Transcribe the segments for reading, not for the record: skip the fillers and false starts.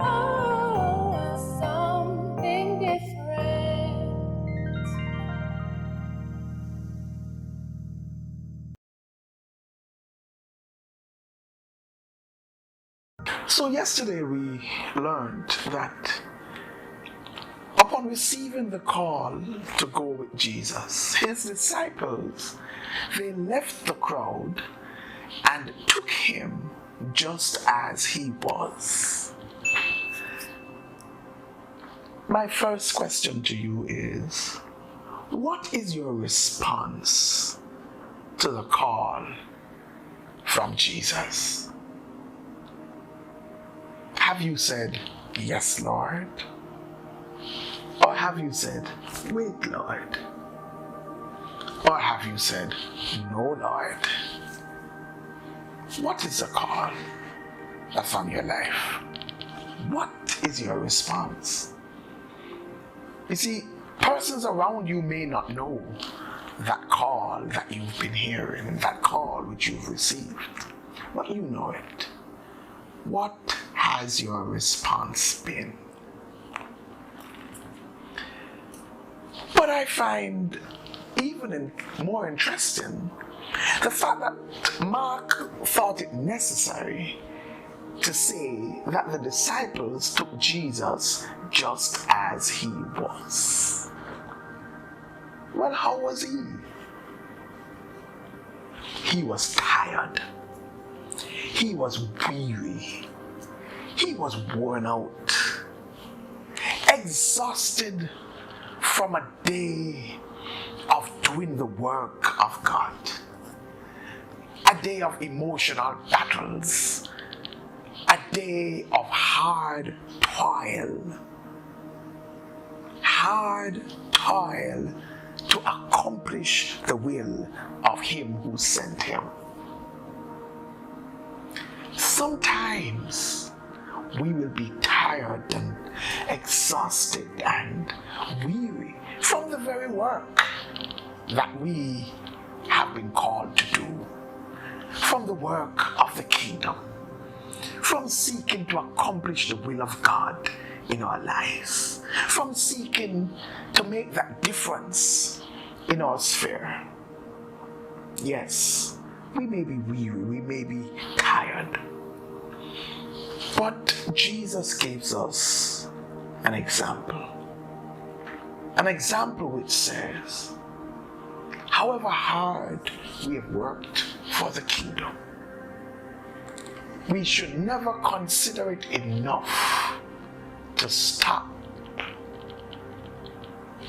Oh, something different. So yesterday we learned that upon receiving the call to go with Jesus, his disciples, they left the crowd and took him just as he was. My first question to you is, what is your response to the call from Jesus? Have you said, "Yes, Lord"? Or have you said, "Wait, Lord"? Or have you said, "No, Lord"? What is the call that's on your life? What is your response? You see, persons around you may not know that call that you've been hearing, that call which you've received, but you know it. What has your response been? But I find even more interesting the fact that Mark thought it necessary to say that the disciples took Jesus just as he was. Well, how was he? He was tired. He was weary. He was worn out, exhausted from a day of doing the work of God, a day of emotional battles, a day of hard toil to accomplish the will of him who sent him. Sometimes we will be tired and exhausted and weary from the very work that we have been called to do, from the work of the kingdom, from seeking to accomplish the will of God in our lives, from seeking to make that difference in our sphere. Yes, we may be weary, we may be tired, but Jesus gives us an example which says, however hard we have worked for the kingdom, we should never consider it enough to stop,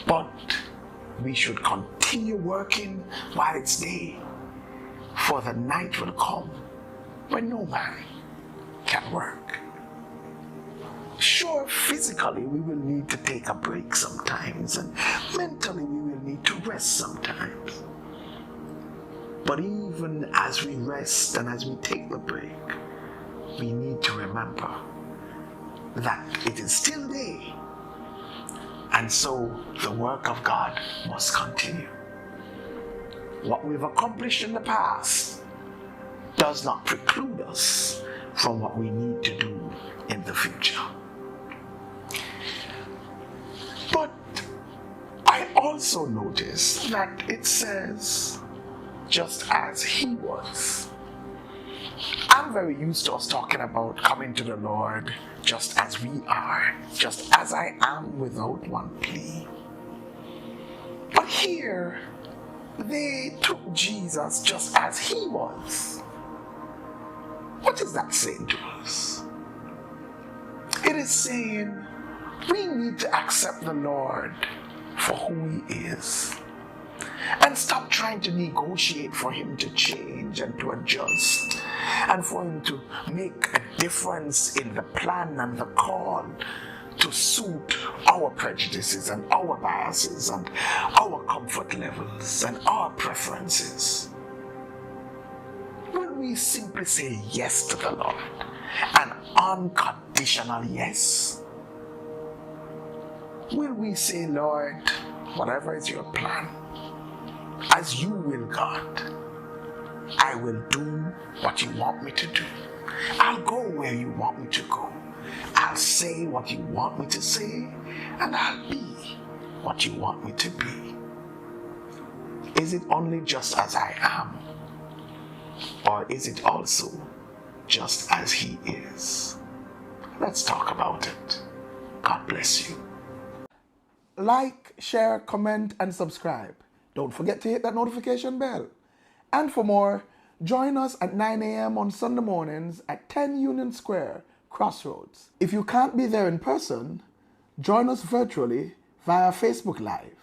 but we should continue working while it's day, for the night will come when no man can work. Sure, physically we will need to take a break sometimes, and mentally we will need to rest sometimes. But even as we rest and as we take the break, we need to remember that it is still day, and so the work of God must continue. What we've accomplished in the past does not preclude us from what we need to do in the future. But I also notice that it says, just as he was. I'm very used to us talking about coming to the Lord just as we are, just as I am without one plea. But here, they took Jesus just as he was. What is that saying to us? It is saying we need to accept the Lord for who he is and stop trying to negotiate for him to change and to adjust and for him to make a difference in the plan and the call to suit our prejudices and our biases and our comfort levels and our preferences. Will we simply say yes to the Lord, an unconditional yes? Will we say, Lord, whatever is your plan, as you will, God, I will do what you want me to do. I'll go where you want me to go. I'll say what you want me to say, and I'll be what you want me to be. Is it only just as I am? Or is it also just as He is? Let's talk about it. God bless you. Like, share, comment, and subscribe. Don't forget to hit that notification bell. And for more, join us at 9 a.m. on Sunday mornings at 10 Union Square, Crossroads. If you can't be there in person, join us virtually via Facebook Live.